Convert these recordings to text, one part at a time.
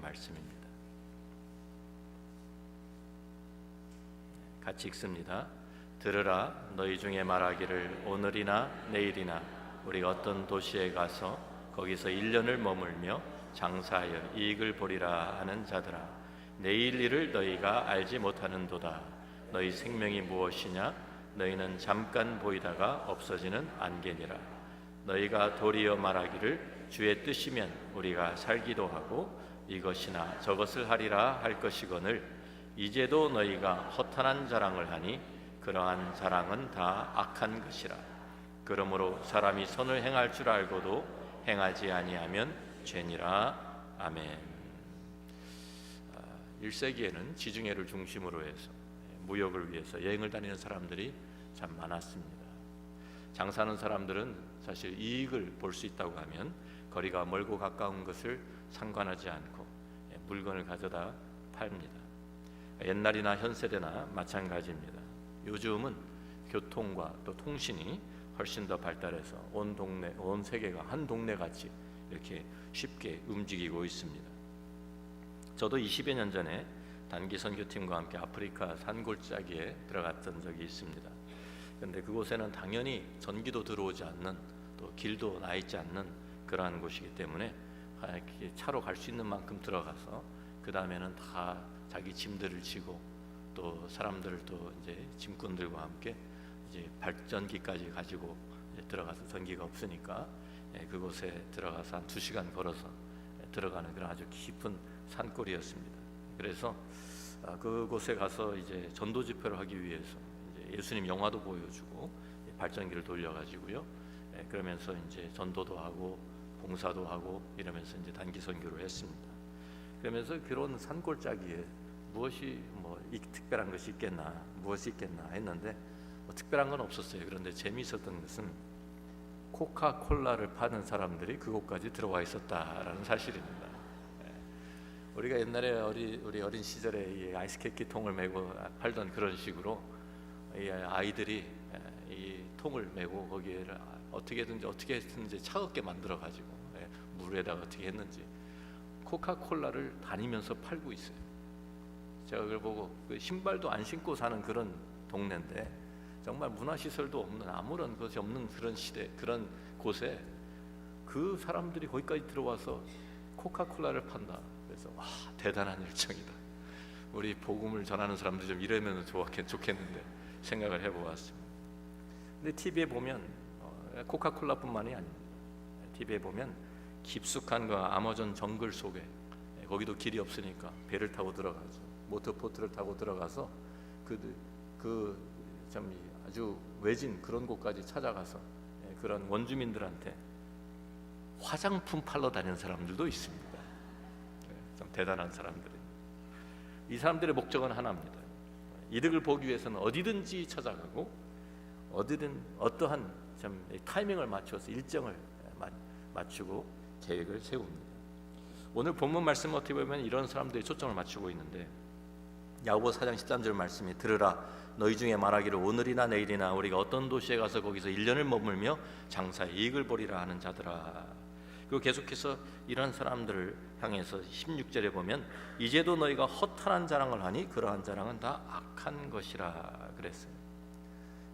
말씀입니다. 같이 읽습니다. 들으라, 너희 중에 말하기를 오늘이나 내일이나 우리가 어떤 도시에 가서 거기서 1년을 머물며 장사하여 이익을 보리라 하는 자들아, 내일 일을 너희가 알지 못하는도다. 너희 생명이 무엇이냐? 너희는 잠깐 보이다가 없어지는 안개니라. 너희가 도리어 말하기를 주의 뜻이면 우리가 살기도 하고 이것이나 저것을 하리라 할 것이거늘 이제도 너희가 허탄한 자랑을 하니 그러한 자랑은 다 악한 것이라. 그러므로 사람이 선을 행할 줄 알고도 행하지 아니하면 죄니라. 아멘. 1세기에는 지중해를 중심으로 해서 무역을 위해서 여행을 다니는 사람들이 참 많았습니다. 장사하는 사람들은 사실 이익을 볼 수 있다고 하면 거리가 멀고 가까운 것을 상관하지 않고 물건을 가져다 팝니다. 옛날이나 현세대나 마찬가지입니다. 요즘은 교통과 또 통신이 훨씬 더 발달해서 온 동네, 온 세계가 한 동네 같이 이렇게 쉽게 움직이고 있습니다. 저도 20여 년 전에 단기 선교팀과 함께 아프리카 산골짜기에 들어갔던 적이 있습니다. 그런데 그곳에는 당연히 전기도 들어오지 않는, 또 길도 나 있지 않는 그러한 곳이기 때문에 차로 갈 수 있는 만큼 들어가서 그 다음에는 다 자기 짐들을 지고 또 사람들도 이제 짐꾼들과 함께 이제 발전기까지 가지고 들어가서 전기가 없으니까 그곳에 들어가서 한 2시간 걸어서 들어가는 그런 아주 깊은 산골이었습니다. 그래서 그곳에 가서 이제 전도 집회를 하기 위해서 이제 예수님 영화도 보여주고 발전기를 돌려가지고요. 그러면서 이제 전도도 하고 봉사도 하고 이러면서 이제 단기 선교를 했습니다. 그러면서 그런 산골짜기에 무엇이 특별한 것이 있겠나, 무엇이 있겠나 했는데 특별한 건 없었어요. 그런데 재미있었던 것은 코카콜라를 파는 사람들이 그곳까지 들어와 있었다라는 사실입니다. 우리가 옛날에 우리 어린 시절에 이 아이스케이크 통을 메고 팔던 그런 식으로 이 아이들이 이 통을 메고 거기에 어떻게 했는지 차갑게 만들어 가지고 물에다가 어떻게 했는지 코카콜라를 다니면서 팔고 있어요. 제가 그걸 보고 신발도 안 신고 사는 그런 동네인데 정말 문화시설도 없는 아무런 것이 없는 그런 시대, 그런 곳에 그 사람들이 거기까지 들어와서 코카콜라를 판다. 그래서 와, 대단한 열정이다. 우리 복음을 전하는 사람들 좀 이러면 좋겠는데 생각을 해보았습니다. 근데 TV에 보면 코카콜라뿐만이 아닙니다. TV에 보면 깊숙한 그 아마존 정글 속에 거기도 길이 없으니까 배를 타고 들어가서 모터보트를 타고 들어가서 참 아주 외진 그런 곳까지 찾아가서 그런 원주민들한테 화장품 팔러 다니는 사람들도 있습니다. 좀 대단한 사람들이. 이 사람들의 목적은 하나입니다. 이득을 보기 위해서는 어디든지 찾아가고 어디든 어떠한 참 타이밍을 맞춰서 일정을 맞추고 계획을 세웁니다. 오늘 본문 말씀 어떻게 보면 이런 사람들이 초점을 맞추고 있는데 야고보 4장 13절 말씀이 들으라, 너희 중에 말하기를 오늘이나 내일이나 우리가 어떤 도시에 가서 거기서 1년을 머물며 장사에 이익을 보리라 하는 자들아. 그리고 계속해서 이런 사람들을 향해서 16절에 보면 이제도 너희가 허탄한 자랑을 하니 그러한 자랑은 다 악한 것이라 그랬어요.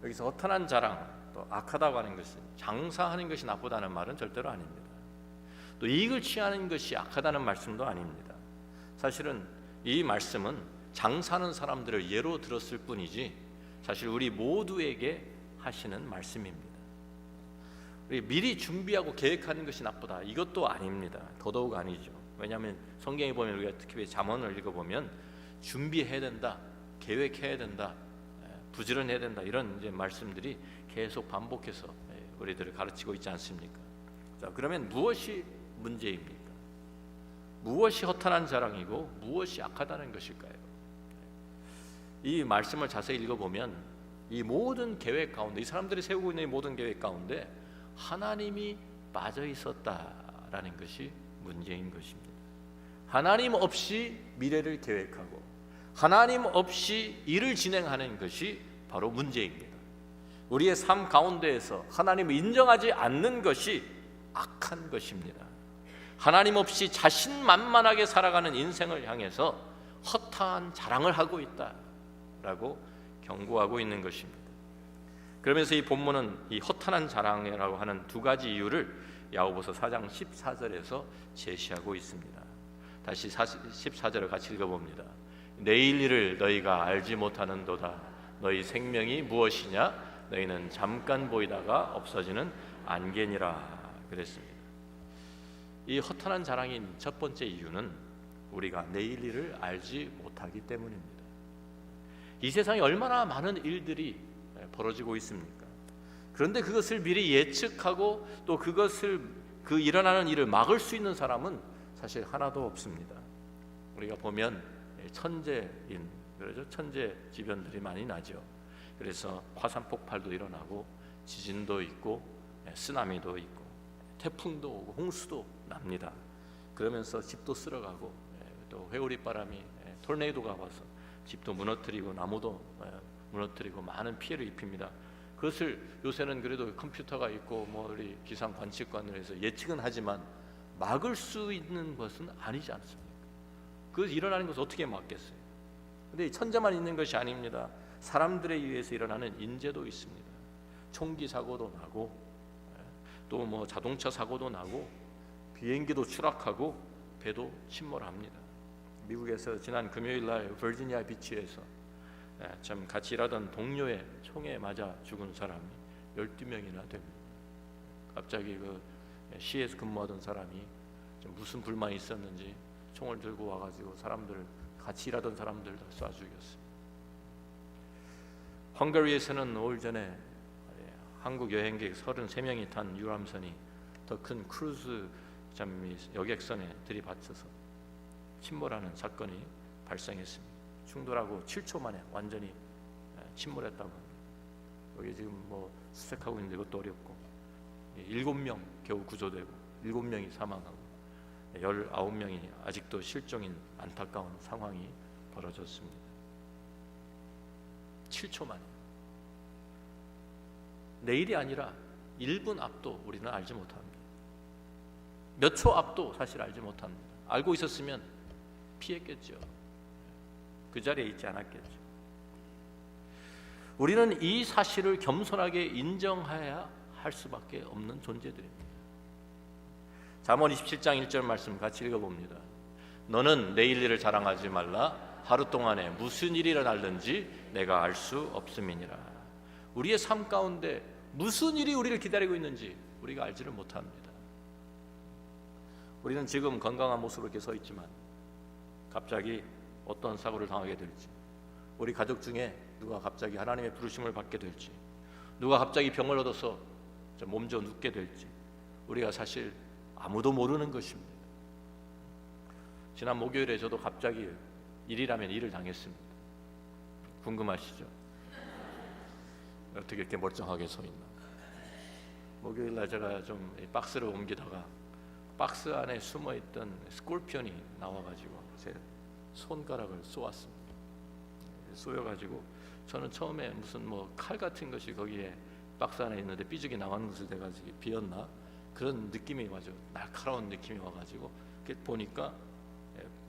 여기서 허탄한 자랑, 또 악하다고 하는 것은 장사하는 것이 나쁘다는 말은 절대로 아닙니다. 또 이익을 취하는 것이 악하다는 말씀도 아닙니다. 사실은 이 말씀은 장사하는 사람들을 예로 들었을 뿐이지 사실 우리 모두에게 하시는 말씀입니다. 우리 미리 준비하고 계획하는 것이 나쁘다, 이것도 아닙니다. 더더욱 아니죠. 왜냐하면 성경에 보면 우리가 특히 잠언을 읽어보면 준비해야 된다, 계획해야 된다, 부지런해야 된다, 이런 이제 말씀들이 계속 반복해서 우리들을 가르치고 있지 않습니까? 자, 그러면 무엇이 문제입니까? 무엇이 허탄한 자랑이고 무엇이 악하다는 것일까요? 이 말씀을 자세히 읽어보면 이 모든 계획 가운데, 이 사람들이 세우고 있는 이 모든 계획 가운데 하나님이 빠져 있었다라는 것이 문제인 것입니다. 하나님 없이 미래를 계획하고 하나님 없이 일을 진행하는 것이 바로 문제입니다. 우리의 삶 가운데에서 하나님을 인정하지 않는 것이 악한 것입니다. 하나님 없이 자신만만하게 살아가는 인생을 향해서 허탄 자랑을 하고 있다라고 경고하고 있는 것입니다. 그러면서 이 본문은 이 허탄한 자랑이라고 하는 두 가지 이유를 야고보서 4장 14절에서 제시하고 있습니다. 다시 14절을 같이 읽어봅니다. 내일 일을 너희가 알지 못하는도다. 너희 생명이 무엇이냐? 너희는 잠깐 보이다가 없어지는 안개니라 그랬습니다. 이 허탄한 자랑인 첫 번째 이유는 우리가 내일 일을 알지 못하기 때문입니다. 이 세상에 얼마나 많은 일들이 벌어지고 있습니까? 그런데 그것을 미리 예측하고 또 그 일어나는 일을 막을 수 있는 사람은 사실 하나도 없습니다. 우리가 보면 천재인, 그렇죠? 천재 지변들이 많이 나죠. 그래서 화산 폭발도 일어나고 지진도 있고 쓰나미도 있고 태풍도 오고 홍수도 납니다. 그러면서 집도 쓸어가고 또 회오리 바람이 토네이도가 와서 집도 무너뜨리고 나무도 무너뜨리고 많은 피해를 입힙니다. 그것을 요새는 그래도 컴퓨터가 있고 뭐 우리 기상 관측관을 해서 예측은 하지만 막을 수 있는 것은 아니지 않습니까? 그 일어나는 것을 어떻게 막겠어요? 근데 천재만 있는 것이 아닙니다. 사람들에 의해서 일어나는 인재도 있습니다. 총기 사고도 나고 또 뭐 자동차 사고도 나고 비행기도 추락하고 배도 침몰합니다. 미국에서 지난 금요일 날 버지니아 비치에서 참 같이 일하던 동료의 총에 맞아 죽은 사람이 12명이나 됩니다. 갑자기 그 시에서 근무하던 사람이 무슨 불만이 있었는지 총을 들고 와가지고 사람들 같이 일하던 사람들 다 쏴 죽였어요. 헝가리에서는 5일 전에 한국 여행객 33명이 탄 유람선이 더 큰 크루즈 여객선에 들이받쳐서 침몰하는 사건이 발생했습니다. 충돌하고 7초 만에 완전히 침몰했다고 합니다. 여기 지금 뭐 수색하고 있는데 이것도 어렵고 7명 겨우 구조되고 7명이 사망하고 19명이 아직도 실종인 안타까운 상황이 벌어졌습니다. 7초 만에. 내일이 아니라 1분 앞도 우리는 알지 못합니다. 몇 초 앞도 사실 알지 못합니다. 알고 있었으면 피했겠죠. 그 자리에 있지 않았겠죠. 우리는 이 사실을 겸손하게 인정해야 할 수밖에 없는 존재들입니다. 잠언 27장 1절 말씀 같이 읽어봅니다. 너는 내일 일을 자랑하지 말라. 하루 동안에 무슨 일이 일어날는지 내가 알 수 없음이니라. 우리의 삶 가운데 무슨 일이 우리를 기다리고 있는지 우리가 알지를 못합니다. 우리는 지금 건강한 모습으로 이렇게 서 있지만 갑자기 어떤 사고를 당하게 될지, 우리 가족 중에 누가 갑자기 하나님의 부르심을 받게 될지, 누가 갑자기 병을 얻어서 몸져 눕게 될지 우리가 사실 아무도 모르는 것입니다. 지난 목요일에 저도 갑자기 일이라면 일을 당했습니다. 궁금하시죠? 어떻게 이렇게 멀쩡하게 서 있나? 목요일 날 제가 좀 박스를 옮기다가 박스 안에 숨어있던 스콜피언이 나와가지고 제 손가락을 쏘았습니다. 쏘여가지고 저는 처음에 무슨 뭐 칼 같은 것이 거기에 박스 안에 있는데 삐죽이 나가는 것을 내가 비었나 그런 느낌이 아주 날카로운 느낌이 와가지고 보니까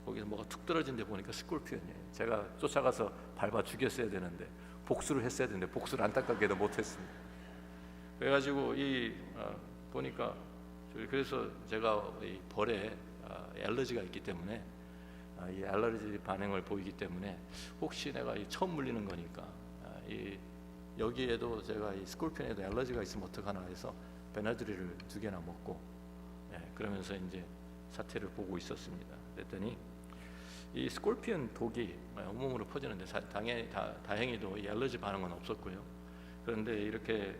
거기서 뭐가 툭 떨어진 데 보니까 스콜피언이에요. 제가 쫓아가서 밟아 죽였어야 되는데 복수를 했어야 되는데 복수를 안타깝게도 못했습니다. 그래가지고 보니까 그래서 제가 이 벌에 알러지가 있기 때문에 이 알러지 반응을 보이기 때문에 혹시 내가 처음 물리는 거니까 여기에도 제가 이 스콜피언에도 알러지가 있으면 어떡하나 해서 베나드릴을 2개나 먹고 그러면서 이제 사태를 보고 있었습니다. 그랬더니 이 스콜피언 독이 온몸으로 퍼지는데 다행히도 이 알러지 반응은 없었고요. 그런데 이렇게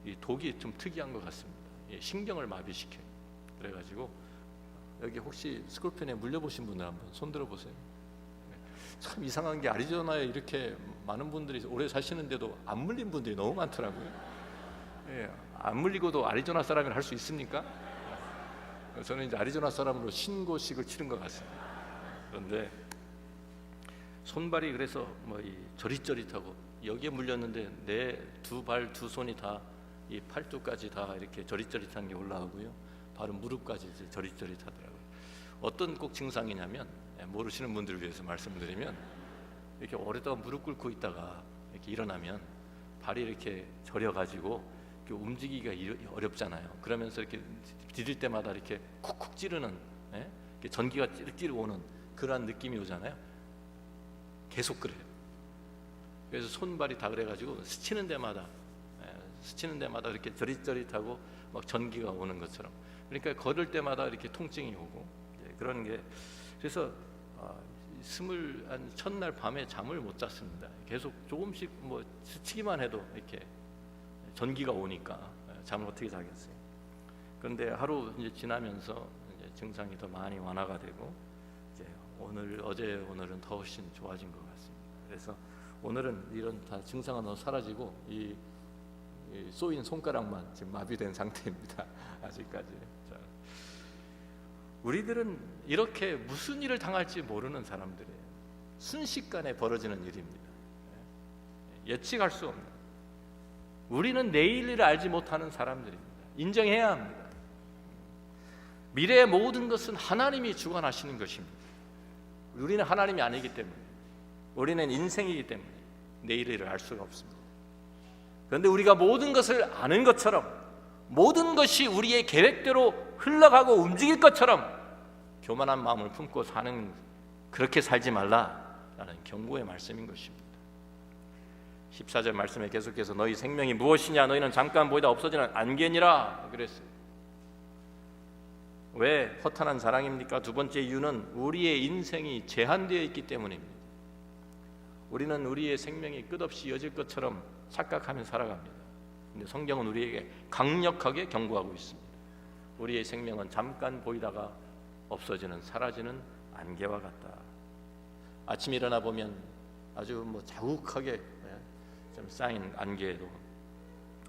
이 독이 좀 특이한 것 같습니다. 신경을 마비시켜요. 그래가지고 여기 혹시 스콜피언에 물려보신 분들 한번 손 들어보세요. 참 이상한 게 아리조나에 이렇게 많은 분들이 오래 사시는데도 안 물린 분들이 너무 많더라고요. 안 물리고도 아리조나 사람이라 할 수 있습니까? 저는 이제 아리조나 사람으로 신고식을 치른 것 같습니다. 그런데 손발이 그래서 뭐 저릿저릿하고 여기에 물렸는데 내 2발 2손이 다 이 팔뚝까지 다 이렇게 저릿저릿한 게 올라오고요. 바로 무릎까지 이제 저릿저릿하더라고요. 어떤 꼭 증상이냐면, 모르시는 분들을 위해서 말씀드리면, 이렇게 오랫동안 무릎 꿇고 있다가 이렇게 일어나면 발이 이렇게 저려가지고 이렇게 움직이기가 어렵잖아요. 그러면서 이렇게 디딜 때마다 이렇게 쿡쿡 찌르는, 이렇게 전기가 찌르찌르 오는 그러한 느낌이 오잖아요. 계속 그래요. 그래서 손발이 다 그래가지고 스치는 데마다 이렇게 저릿저릿하고 막 전기가 오는 것처럼, 그러니까 걸을 때마다 이렇게 통증이 오고 그런 게, 그래서 첫날 밤에 잠을 못 잤습니다. 계속 조금씩 뭐 스치기만 해도 이렇게 전기가 오니까 잠을 어떻게 자겠어요. 그런데 하루 이제 지나면서 이제 증상이 더 많이 완화가 되고, 이제 오늘은 더 훨씬 좋아진 것 같습니다. 그래서 오늘은 이런 다 증상은 더 사라지고 이 쏘인 손가락만 지금 마비된 상태입니다. 아직까지. 자, 우리들은 이렇게 무슨 일을 당할지 모르는 사람들이에요. 순식간에 벌어지는 일입니다. 예측할 수 없는. 우리는 내일 일을 알지 못하는 사람들입니다. 인정해야 합니다. 미래의 모든 것은 하나님이 주관하시는 것입니다. 우리는 하나님이 아니기 때문에, 우리는 인생이기 때문에 내일 일을 알 수가 없습니다. 그런데 우리가 모든 것을 아는 것처럼, 모든 것이 우리의 계획대로 흘러가고 움직일 것처럼 교만한 마음을 품고 사는, 그렇게 살지 말라라는 경고의 말씀인 것입니다. 14절 말씀에 계속해서 너희 생명이 무엇이냐, 너희는 잠깐 보이다 없어지는 안개니라 그랬어요. 왜 허탄한 자랑입니까? 두 번째 이유는 우리의 인생이 제한되어 있기 때문입니다. 우리는 우리의 생명이 끝없이 이어질 것처럼 착각하며 살아갑니다. 근데 성경은 우리에게 강력하게 경고하고 있습니다. 우리의 생명은 잠깐 보이다가 없어지는, 사라지는 안개와 같다. 아침에 일어나 보면 아주 자욱하게 좀 쌓인 안개도,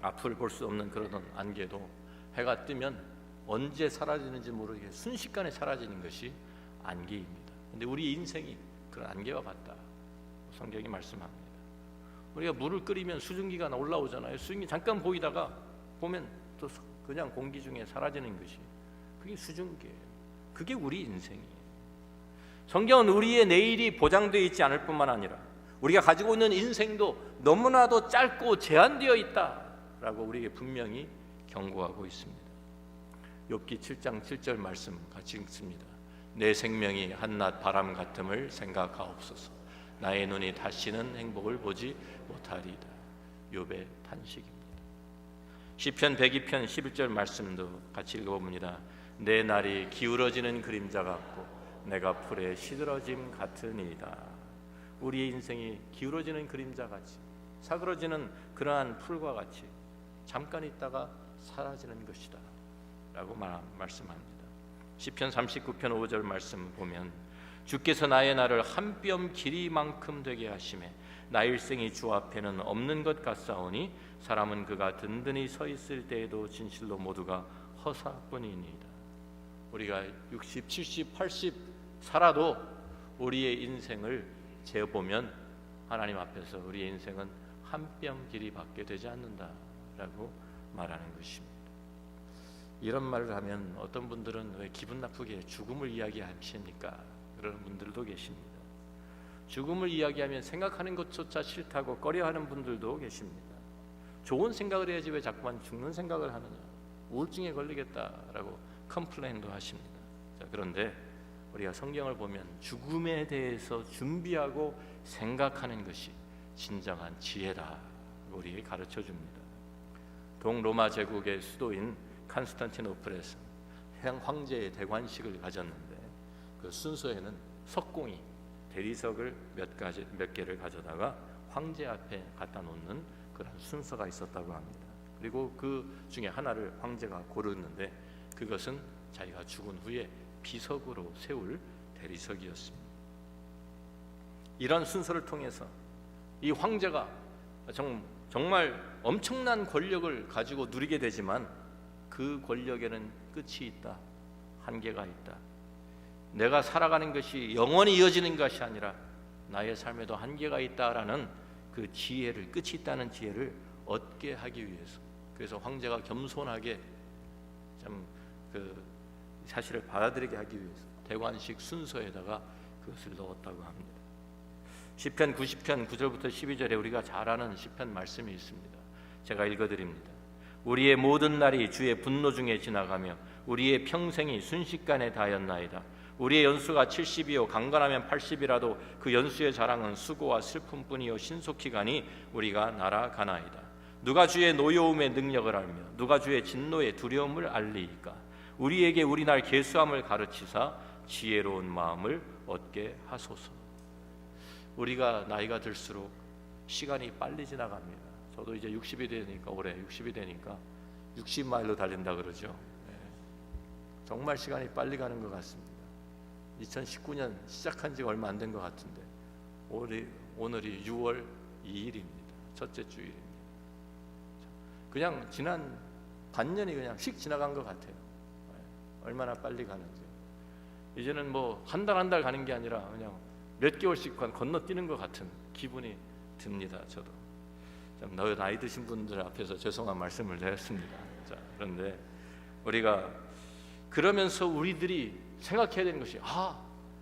앞을 볼 수 없는 그런 안개도 해가 뜨면 언제 사라지는지 모르게 순식간에 사라지는 것이 안개입니다. 근데 우리 인생이 그런 안개와 같다. 성경이 말씀합니다. 우리가 물을 끓이면 수증기가 올라오잖아요. 수증기 잠깐 보이다가 보면 또 그냥 공기 중에 사라지는 것이, 그게 수증기예요. 그게 우리 인생이에요. 성경은 우리의 내일이 보장되어 있지 않을 뿐만 아니라 우리가 가지고 있는 인생도 너무나도 짧고 제한되어 있다라고 우리에게 분명히 경고하고 있습니다. 욥기 7장 7절 말씀 같이 읽습니다. 내 생명이 한낮 바람 같음을 생각하옵소서. 나의 눈이 다시는 행복을 보지 못하리이다. 욥의 탄식입니다. 시편 102편 11절 말씀도 같이 읽어봅니다. 내 날이 기울어지는 그림자 같고 내가 풀에 시들어짐 같으니이다. 우리의 인생이 기울어지는 그림자 같이, 사그러지는 그러한 풀과 같이 잠깐 있다가 사라지는 것이다 라고 말씀합니다. 시편 39편 5절 말씀 보면 주께서 나의 날을 한 뼘 길이만큼 되게 하시매 나의 일생이 주 앞에는 없는 것 같사오니 사람은 그가 든든히 서 있을 때에도 진실로 모두가 허사뿐이니이다. 우리가 60, 70, 80 살아도 우리의 인생을 재보면 하나님 앞에서 우리의 인생은 한 뼘 길이밖에 되지 않는다라고 말하는 것입니다. 이런 말을 하면 어떤 분들은 왜 기분 나쁘게 죽음을 이야기하십니까? 그런 분들도 계십니다. 죽음을 이야기하면 생각하는 것조차 싫다고 꺼려하는 분들도 계십니다. 좋은 생각을 해야지 왜 자꾸만 죽는 생각을 하느냐, 우울증에 걸리겠다라고 컴플레인도 하십니다. 자, 그런데 우리가 성경을 보면 죽음에 대해서 준비하고 생각하는 것이 진정한 지혜다 우리에게 가르쳐 줍니다. 동로마 제국의 수도인 콘스탄티노플에서 황제의 대관식을 가졌는데 그 순서에는 석공이 대리석을 몇 개를 가져다가 황제 앞에 갖다 놓는 그런 순서가 있었다고 합니다. 그리고 그 중에 하나를 황제가 고르는데 그것은 자기가 죽은 후에 비석으로 세울 대리석이었습니다. 이런 순서를 통해서 이 황제가 정말 엄청난 권력을 가지고 누리게 되지만 그 권력에는 끝이 있다, 한계가 있다. 내가 살아가는 것이 영원히 이어지는 것이 아니라 나의 삶에도 한계가 있다라는 그 지혜를, 끝이 있다는 지혜를 얻게 하기 위해서, 그래서 황제가 겸손하게 참 그 사실을 받아들이게 하기 위해서 대관식 순서에다가 그것을 넣었다고 합니다. 시편 90편 9절부터 12절에 우리가 잘 아는 시편 말씀이 있습니다. 제가 읽어드립니다. 우리의 모든 날이 주의 분노 중에 지나가며 우리의 평생이 순식간에 다하였나이다. 우리의 연수가 70이요 강건하면 80이라도 그 연수의 자랑은 수고와 슬픔뿐이요 신속히 가니 우리가 날아가나이다. 누가 주의 노여움의 능력을 알며 누가 주의 진노의 두려움을 알리이까. 우리에게 우리 날 계수함을 가르치사 지혜로운 마음을 얻게 하소서. 우리가 나이가 들수록 시간이 빨리 지나갑니다. 저도 이제 60이 되니까 올해 60이 되니까 60마일로 달린다 그러죠. 정말 시간이 빨리 가는 것 같습니다. 2019년 시작한 지가 얼마 안 된 것 같은데 오늘이 6월 2일입니다. 첫째 주일입니다. 그냥 지난 반년이 그냥 휙 지나간 것 같아요. 얼마나 빨리 가는지. 이제는 뭐 한 달 한 달 가는 게 아니라 그냥 몇 개월씩 건너뛰는 것 같은 기분이 듭니다. 저도 좀 나이 드신 분들 앞에서 죄송한 말씀을 드렸습니다. 자, 그런데 우리가 그러면서 우리들이 생각해야 되는 것이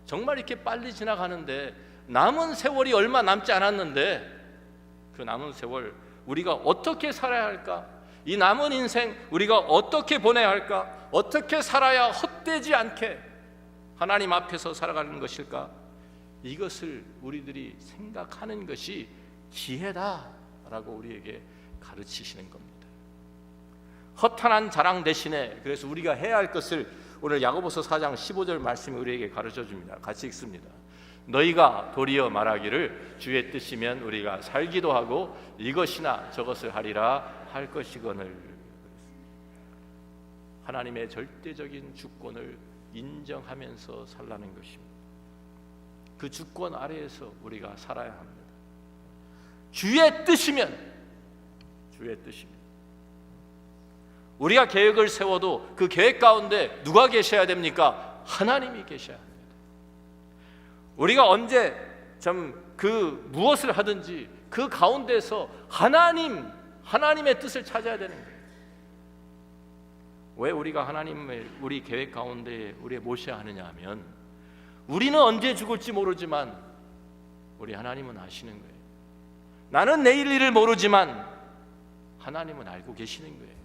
정말 이렇게 빨리 지나가는데 남은 세월이 얼마 남지 않았는데 그 남은 세월 우리가 어떻게 살아야 할까? 이 남은 인생 우리가 어떻게 보내야 할까? 어떻게 살아야 헛되지 않게 하나님 앞에서 살아가는 것일까? 이것을 우리들이 생각하는 것이 지혜다라고 우리에게 가르치시는 겁니다. 허탄한 자랑 대신에 그래서 우리가 해야 할 것을 오늘 야고보서 4장 15절 말씀이 우리에게 가르쳐 줍니다. 같이 읽습니다. 너희가 도리어 말하기를 주의 뜻이면 우리가 살기도 하고 이것이나 저것을 하리라 할 것이거늘. 하나님의 절대적인 주권을 인정하면서 살라는 것입니다. 그 주권 아래에서 우리가 살아야 합니다. 주의 뜻이면 우리가 계획을 세워도 그 계획 가운데 누가 계셔야 됩니까? 하나님이 계셔야 합니다. 우리가 언제 그 무엇을 하든지 그 가운데서 하나님의 뜻을 찾아야 되는 거예요. 왜 우리가 하나님을 우리 계획 가운데 우리에 모셔야 하느냐 하면 우리는 언제 죽을지 모르지만 우리 하나님은 아시는 거예요. 나는 내일 일을 모르지만 하나님은 알고 계시는 거예요.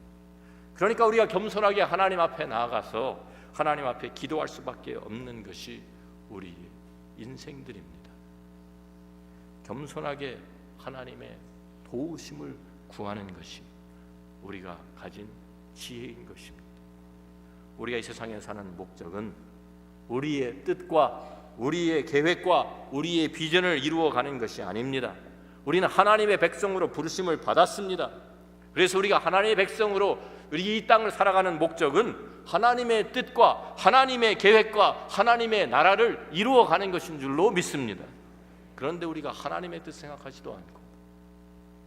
그러니까 우리가 겸손하게 하나님 앞에 나아가서 하나님 앞에 기도할 수밖에 없는 것이 우리 인생들입니다. 겸손하게 하나님의 도우심을 구하는 것이 우리가 가진 지혜인 것입니다. 우리가 이 세상에 사는 목적은 우리의 뜻과 우리의 계획과 우리의 비전을 이루어가는 것이 아닙니다. 우리는 하나님의 백성으로 부르심을 받았습니다. 그래서 우리가 하나님의 백성으로 우리 이 땅을 살아가는 목적은 하나님의 뜻과 하나님의 계획과 하나님의 나라를 이루어가는 것인 줄로 믿습니다. 그런데 우리가 하나님의 뜻 생각하지도 않고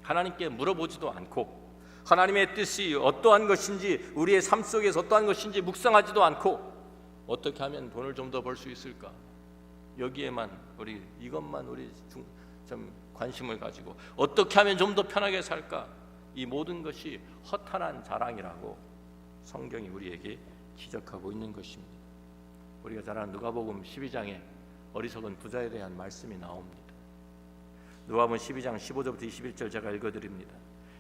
하나님께 물어보지도 않고 하나님의 뜻이 어떠한 것인지 우리의 삶 속에서 어떠한 것인지 묵상하지도 않고 어떻게 하면 돈을 좀 더 벌 수 있을까? 여기에만 이것만 좀 관심을 가지고 어떻게 하면 좀 더 편하게 살까? 이 모든 것이 허탄한 자랑이라고 성경이 우리에게 지적하고 있는 것입니다. 우리가 잘 아는 누가복음 12장에 어리석은 부자에 대한 말씀이 나옵니다. 누가복음 12장 15절부터 21절 제가 읽어드립니다.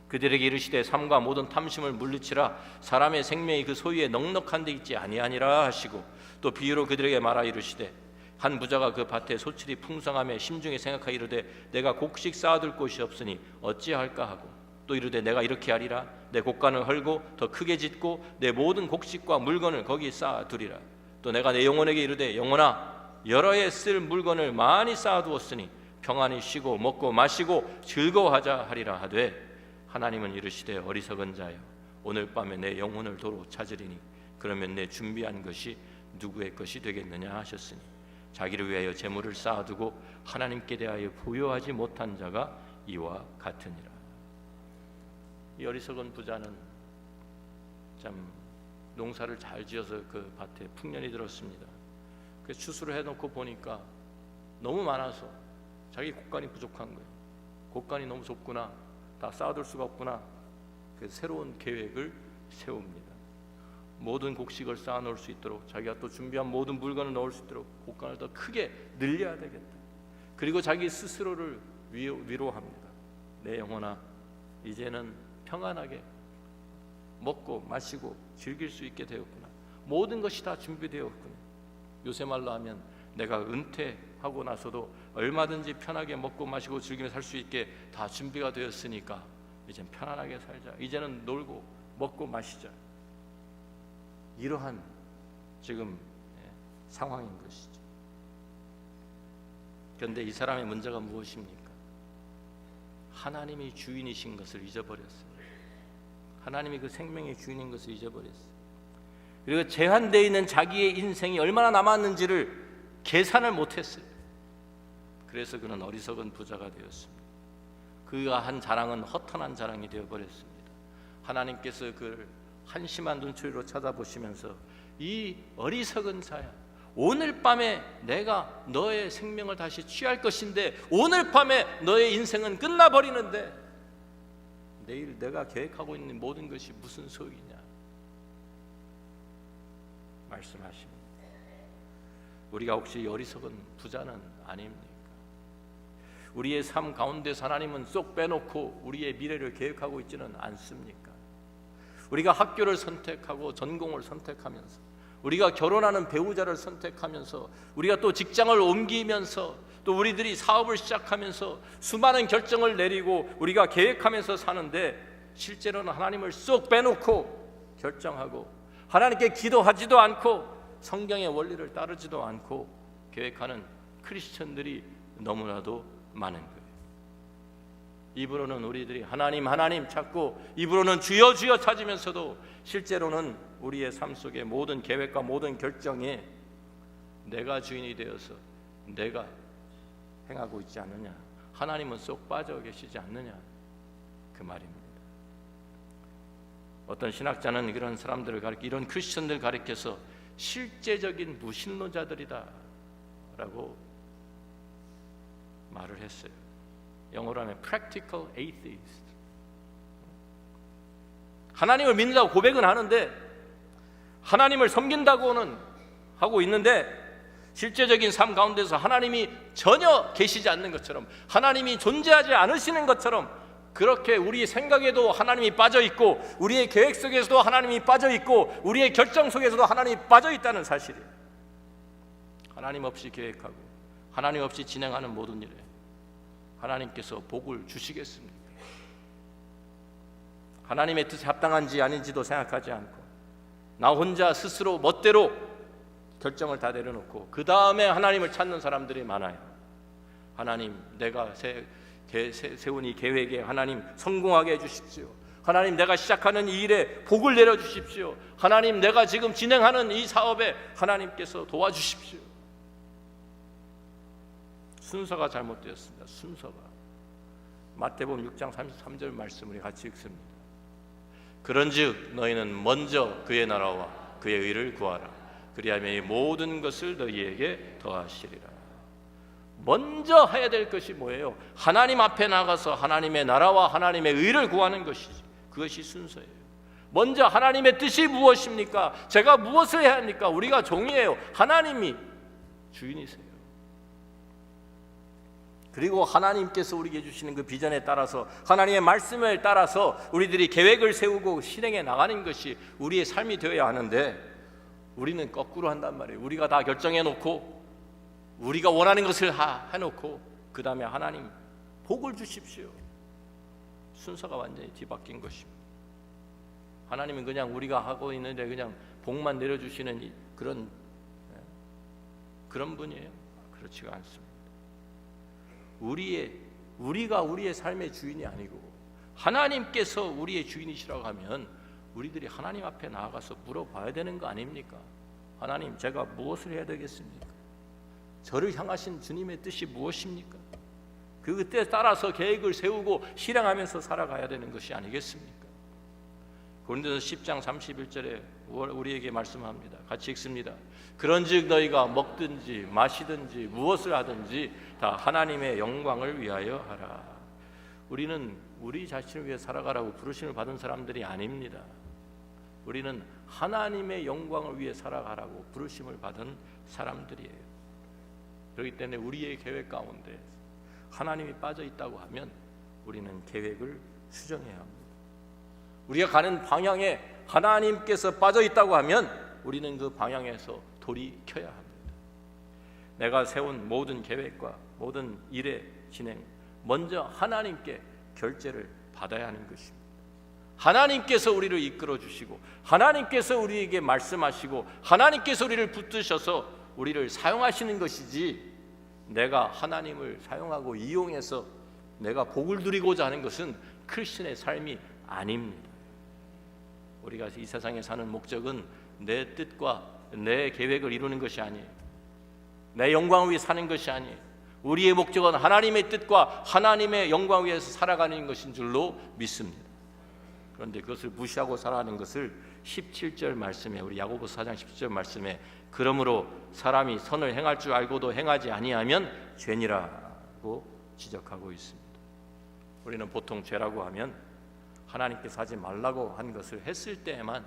그들에게 이르시되 삶과 모든 탐심을 물리치라 사람의 생명이 그 소유에 넉넉한 데 있지 아니하니라 하시고 또 비유로 그들에게 말하 이르시되 한 부자가 그 밭에 소출이 풍성하며 심중에 생각하여 이르되 내가 곡식 쌓아둘 곳이 없으니 어찌할까 하고 또 이르되 내가 이렇게 하리라 내 곡간을 헐고 더 크게 짓고 내 모든 곡식과 물건을 거기 쌓아두리라 또 내가 내 영혼에게 이르되 영혼아 여러 해 쓸 물건을 많이 쌓아두었으니 평안히 쉬고 먹고 마시고 즐거워하자 하리라 하되 하나님은 이르시되 어리석은 자여 오늘 밤에 내 영혼을 도로 찾으리니 그러면 내 준비한 것이 누구의 것이 되겠느냐 하셨으니 자기를 위하여 재물을 쌓아두고 하나님께 대하여 부여하지 못한 자가 이와 같으니라. 이 어리석은 부자는 참 농사를 잘 지어서 그 밭에 풍년이 들었습니다. 그래서 추수를 해놓고 보니까 너무 많아서 자기 곡간이 부족한 거예요. 곡간이 너무 좁구나, 다 쌓아둘 수가 없구나. 그래서 새로운 계획을 세웁니다. 모든 곡식을 쌓아 놓을 수 있도록, 자기가 또 준비한 모든 물건을 넣을 수 있도록 곡간을 더 크게 늘려야 되겠다. 그리고 자기 스스로를 위로합니다. 내 영혼아, 이제는 평안하게 먹고 마시고 즐길 수 있게 되었구나. 모든 것이 다 준비되었구나. 요새 말로 하면 내가 은퇴하고 나서도 얼마든지 편하게 먹고 마시고 즐기며 살 수 있게 다 준비가 되었으니까 이젠 편안하게 살자. 이제는 놀고 먹고 마시자. 이러한 지금 상황인 것이죠. 그런데 이 사람의 문제가 무엇입니까? 하나님이 주인이신 것을 잊어버렸어요. 하나님이 그 생명의 주인인 것을 잊어버렸어요. 그리고 제한되어 있는 자기의 인생이 얼마나 남았는지를 계산을 못했어요. 그래서 그는 어리석은 부자가 되었습니다. 그가 한 자랑은 허탄한 자랑이 되어버렸습니다. 하나님께서 그를 한심한 눈초리로 쳐다보시면서 이 어리석은 자야, 오늘 밤에 내가 너의 생명을 다시 취할 것인데 오늘 밤에 너의 인생은 끝나버리는데 내일 내가 계획하고 있는 모든 것이 무슨 소용이냐 말씀하십니다. 우리가 혹시 어리석은 부자는 아닙니까? 우리의 삶 가운데서 하나님은 쏙 빼놓고 우리의 미래를 계획하고 있지는 않습니까? 우리가 학교를 선택하고 전공을 선택하면서, 우리가 결혼하는 배우자를 선택하면서, 우리가 또 직장을 옮기면서, 또 우리들이 사업을 시작하면서 수많은 결정을 내리고 우리가 계획하면서 사는데, 실제로는 하나님을 쏙 빼놓고 결정하고 하나님께 기도하지도 않고 성경의 원리를 따르지도 않고 계획하는 크리스천들이 너무나도 많은 거예요. 입으로는 우리들이 하나님 하나님 찾고 입으로는 주여 주여 찾으면서도 실제로는 우리의 삶 속의 모든 계획과 모든 결정에 내가 주인이 되어서 내가 행하고 있지 않느냐, 하나님은 쏙 빠져 계시지 않느냐, 그 말입니다. 어떤 신학자는 이런 사람들을 가리켜, 이런 크리스천들을 가리켜서 실제적인 무신론자들이다 라고 말을 했어요. 영어로 하면 practical atheist. 하나님을 믿는다고 고백은 하는데, 하나님을 섬긴다고는 하고 있는데, 실제적인 삶 가운데서 하나님이 전혀 계시지 않는 것처럼, 하나님이 존재하지 않으시는 것처럼, 그렇게 우리 생각에도 하나님이 빠져 있고, 우리의 계획 속에서도 하나님이 빠져 있고, 우리의 결정 속에서도 하나님이 빠져 있다는 사실이에요. 하나님 없이 계획하고 하나님 없이 진행하는 모든 일에 하나님께서 복을 주시겠습니까? 하나님의 뜻에 합당한지 아닌지도 생각하지 않고 나 혼자 스스로 멋대로 결정을 다 내려놓고 그 다음에 하나님을 찾는 사람들이 많아요. 하나님, 내가 세운 이 계획에 하나님 성공하게 해주십시오. 하나님, 내가 시작하는 이 일에 복을 내려주십시오. 하나님, 내가 지금 진행하는 이 사업에 하나님께서 도와주십시오. 순서가 잘못되었습니다. 순서가. 마태복음 6장 33절 말씀을 같이 읽습니다. 그런즉 너희는 먼저 그의 나라와 그의 의를 구하라. 그리하면 이 모든 것을 너희에게 더하시리라. 먼저 해야 될 것이 뭐예요? 하나님 앞에 나가서 하나님의 나라와 하나님의 의를 구하는 것이지. 그것이 순서예요. 먼저 하나님의 뜻이 무엇입니까? 제가 무엇을 해야 합니까? 우리가 종이에요. 하나님이 주인이세요. 그리고 하나님께서 우리에게 주시는 그 비전에 따라서, 하나님의 말씀을 따라서 우리들이 계획을 세우고 실행해 나가는 것이 우리의 삶이 되어야 하는데, 우리는 거꾸로 한단 말이에요. 우리가 다 결정해 놓고 우리가 원하는 것을 해놓고 그 다음에 하나님 복을 주십시오. 순서가 완전히 뒤바뀐 것입니다. 하나님은 그냥 우리가 하고 있는데 그냥 복만 내려주시는 그런 분이에요? 그렇지가 않습니다. 우리가 우리의 삶의 주인이 아니고 하나님께서 우리의 주인이시라고 하면 우리들이 하나님 앞에 나아가서 물어봐야 되는 거 아닙니까? 하나님, 제가 무엇을 해야 되겠습니까? 저를 향하신 주님의 뜻이 무엇입니까? 그 뜻에 따라서 계획을 세우고 실행하면서 살아가야 되는 것이 아니겠습니까? 고린도서 10장 31절에 우리에게 말씀합니다. 같이 읽습니다. 그런즉 너희가 먹든지 마시든지 무엇을 하든지 다 하나님의 영광을 위하여 하라. 우리는 우리 자신을 위해 살아가라고 부르심을 받은 사람들이 아닙니다. 우리는 하나님의 영광을 위해 살아가라고 부르심을 받은 사람들이에요. 그렇기 때문에 우리의 계획 가운데 하나님이 빠져 있다고 하면 우리는 계획을 수정해야 합니다. 우리가 가는 방향에 하나님께서 빠져 있다고 하면 우리는 그 방향에서 돌이켜야 합니다. 내가 세운 모든 계획과 모든 일의 진행, 먼저 하나님께 결제를 받아야 하는 것입니다. 하나님께서 우리를 이끌어 주시고 하나님께서 우리에게 말씀하시고 하나님께서 우리를 붙드셔서 우리를 사용하시는 것이지, 내가 하나님을 사용하고 이용해서 내가 복을 누리고자 하는 것은 크리스천의 삶이 아닙니다. 우리가 이 세상에 사는 목적은 내 뜻과 내 계획을 이루는 것이 아니에요. 내 영광을 위해 사는 것이 아니에요. 우리의 목적은 하나님의 뜻과 하나님의 영광 위해서 살아가는 것인 줄로 믿습니다. 그런데 그것을 무시하고 살아가는 것을 17절 말씀에, 우리 야고보서 4장 17절 말씀에, 그러므로 사람이 선을 행할 줄 알고도 행하지 아니하면 죄니라고 지적하고 있습니다. 우리는 보통 죄라고 하면 하나님께서 하지 말라고 한 것을 했을 때에만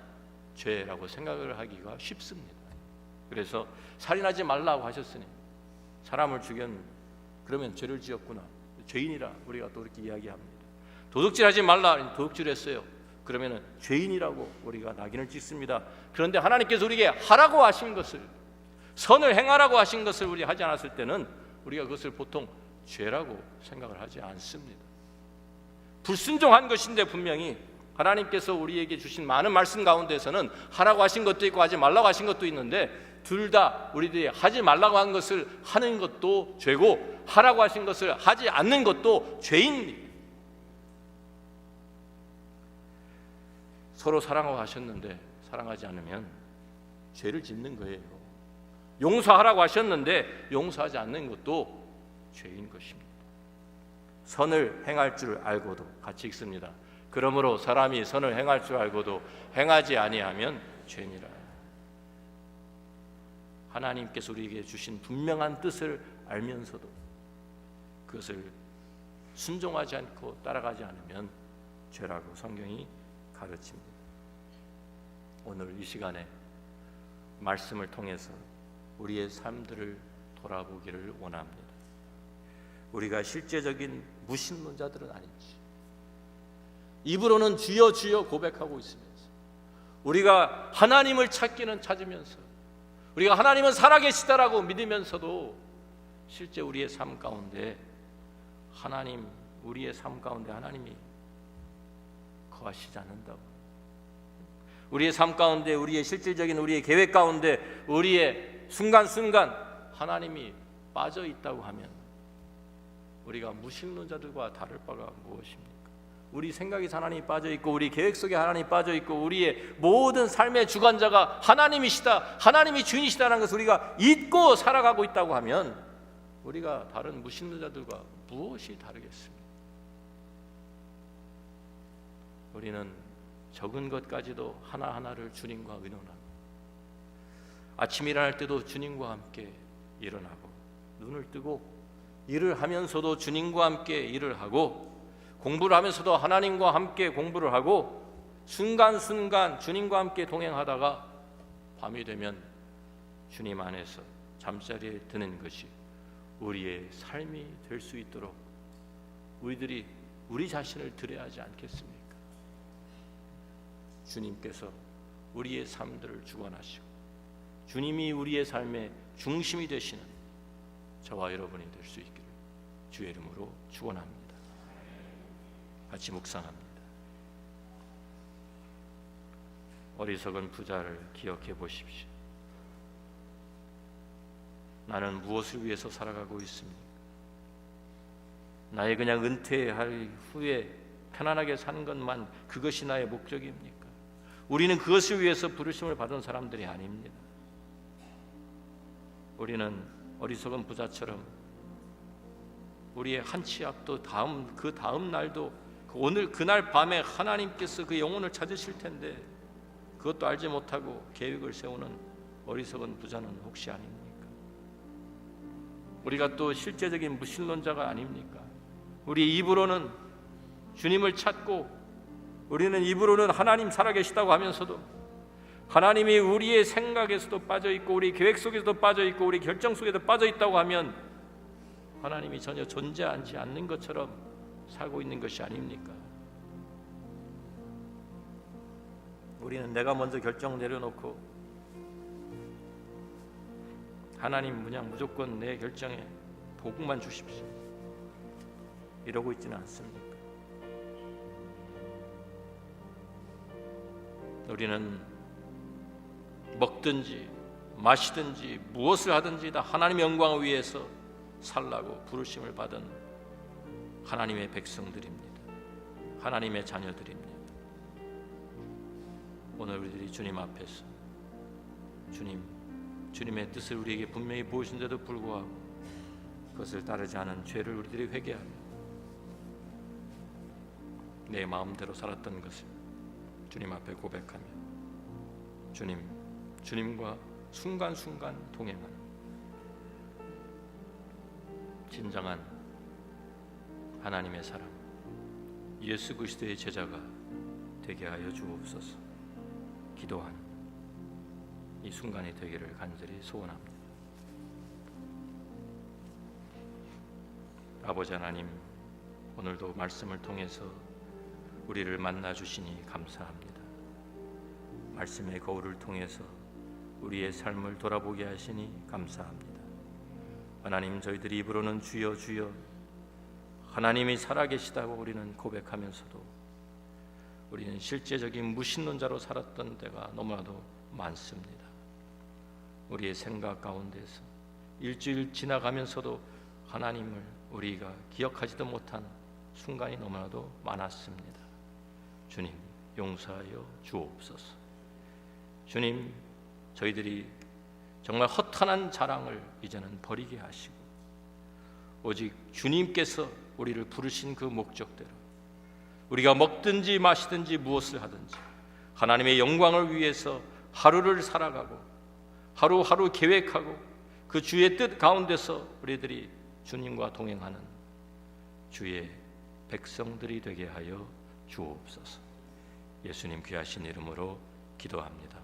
죄라고 생각을 하기가 쉽습니다. 그래서 살인하지 말라고 하셨으니 사람을 죽였는데 그러면 죄를 지었구나, 죄인이라 우리가 또 이렇게 이야기합니다. 도둑질하지 말라, 도둑질했어요. 그러면 죄인이라고 우리가 낙인을 찍습니다. 그런데 하나님께서 우리에게 하라고 하신 것을, 선을 행하라고 하신 것을 우리 하지 않았을 때는 우리가 그것을 보통 죄라고 생각을 하지 않습니다. 불순종한 것인데 분명히 하나님께서 우리에게 주신 많은 말씀 가운데서는 하라고 하신 것도 있고 하지 말라고 하신 것도 있는데, 둘 다 우리들이 하지 말라고 한 것을 하는 것도 죄고 하라고 하신 것을 하지 않는 것도 죄입니다. 서로 사랑하고 하셨는데 사랑하지 않으면 죄를 짓는 거예요. 용서하라고 하셨는데 용서하지 않는 것도 죄인 것입니다. 선을 행할 줄 알고도, 같이 읽습니다. 그러므로 사람이 선을 행할 줄 알고도 행하지 아니하면 죄니라. 하나님께서 우리에게 주신 분명한 뜻을 알면서도 그것을 순종하지 않고 따라가지 않으면 죄라고 성경이 가르칩니다. 오늘 이 시간에 말씀을 통해서 우리의 삶들을 돌아보기를 원합니다. 우리가 실제적인 무신론자들은 아닌지, 입으로는 주여 주여 고백하고 있으면서 우리가 하나님을 찾기는 찾으면서 우리가 하나님은 살아계시다라고 믿으면서도 실제 우리의 삶 가운데 우리의 삶 가운데 하나님이 거하시지 않는다고, 우리의 삶 가운데, 우리의 실질적인 우리의 계획 가운데, 우리의 순간순간 하나님이 빠져 있다고 하면 우리가 무신론자들과 다를 바가 무엇입니까? 우리 생각에 하나님이 빠져 있고 우리 계획 속에 하나님이 빠져 있고 우리의 모든 삶의 주관자가 하나님이시다, 하나님이 주인이시다는 것을 우리가 잊고 살아가고 있다고 하면 우리가 다른 무신론자들과 무엇이 다르겠습니까? 우리는 적은 것까지도 하나하나를 주님과 의논하고, 아침 일어날 때도 주님과 함께 일어나고, 눈을 뜨고 일을 하면서도 주님과 함께 일을 하고, 공부를 하면서도 하나님과 함께 공부를 하고, 순간순간 주님과 함께 동행하다가 밤이 되면 주님 안에서 잠자리에 드는 것이 우리의 삶이 될 수 있도록 우리들이 우리 자신을 드려야 하지 않겠습니까? 주님께서 우리의 삶들을 주관하시고 주님이 우리의 삶의 중심이 되시는 저와 여러분이 될 수 있기를 주의 이름으로 축원합니다. 같이 묵상합니다. 어리석은 부자를 기억해 보십시오. 나는 무엇을 위해서 살아가고 있습니까? 나의 그냥 은퇴할 후에 편안하게 사는 것만 그것이 나의 목적입니까? 우리는 그것을 위해서 부르심을 받은 사람들이 아닙니다. 우리는 어리석은 부자처럼 우리의 한 치 앞도 그 다음 날도 오늘 그날 밤에 하나님께서 그 영혼을 찾으실 텐데 그것도 알지 못하고 계획을 세우는 어리석은 부자는 혹시 아닙니까? 우리가 또 실제적인 무신론자가 아닙니까? 우리 입으로는 주님을 찾고 우리는 입으로는 하나님 살아계시다고 하면서도 하나님이 우리의 생각에서도 빠져있고 우리 계획 속에서도 빠져있고 우리 결정 속에도 빠져있다고 하면 하나님이 전혀 존재하지 않는 것처럼 살고 있는 것이 아닙니까? 우리는 내가 먼저 결정 내려놓고 하나님 그냥 무조건 내 결정에 복만 주십시오 이러고 있지는 않습니까? 우리는 먹든지 마시든지 무엇을 하든지 다 하나님의 영광을 위해서 살라고 부르심을 받은 하나님의 백성들입니다. 하나님의 자녀들입니다. 오늘 우리들이 주님 앞에서 주님의 뜻을 우리에게 분명히 보이신데도 불구하고 그것을 따르지 않은 죄를 우리들이 회개하며 내 마음대로 살았던 것을 주님 앞에 고백하며 주님과 순간순간 동행하는 진정한 하나님의 사람 예수 그리스도의 제자가 되게 하여 주옵소서. 기도한 이 순간이 되기를 간절히 소원합니다. 아버지 하나님, 오늘도 말씀을 통해서 우리를 만나 주시니 감사합니다. 말씀의 거울을 통해서 우리의 삶을 돌아보게 하시니 감사합니다. 하나님, 저희들이 입으로는 주여 주여 하나님이 살아계시다고 우리는 고백하면서도 우리는 실제적인 무신론자로 살았던 때가 너무나도 많습니다. 우리의 생각 가운데서 일주일 지나가면서도 하나님을 우리가 기억하지도 못한 순간이 너무나도 많았습니다. 주님, 용서하여 주옵소서. 주님, 저희들이 정말 허탄한 자랑을 이제는 버리게 하시고 오직 주님께서 우리를 부르신 그 목적대로 우리가 먹든지 마시든지 무엇을 하든지 하나님의 영광을 위해서 하루를 살아가고 하루하루 계획하고 그 주의 뜻 가운데서 우리들이 주님과 동행하는 주의 백성들이 되게 하여 주옵소서. 예수님 귀하신 이름으로 기도합니다.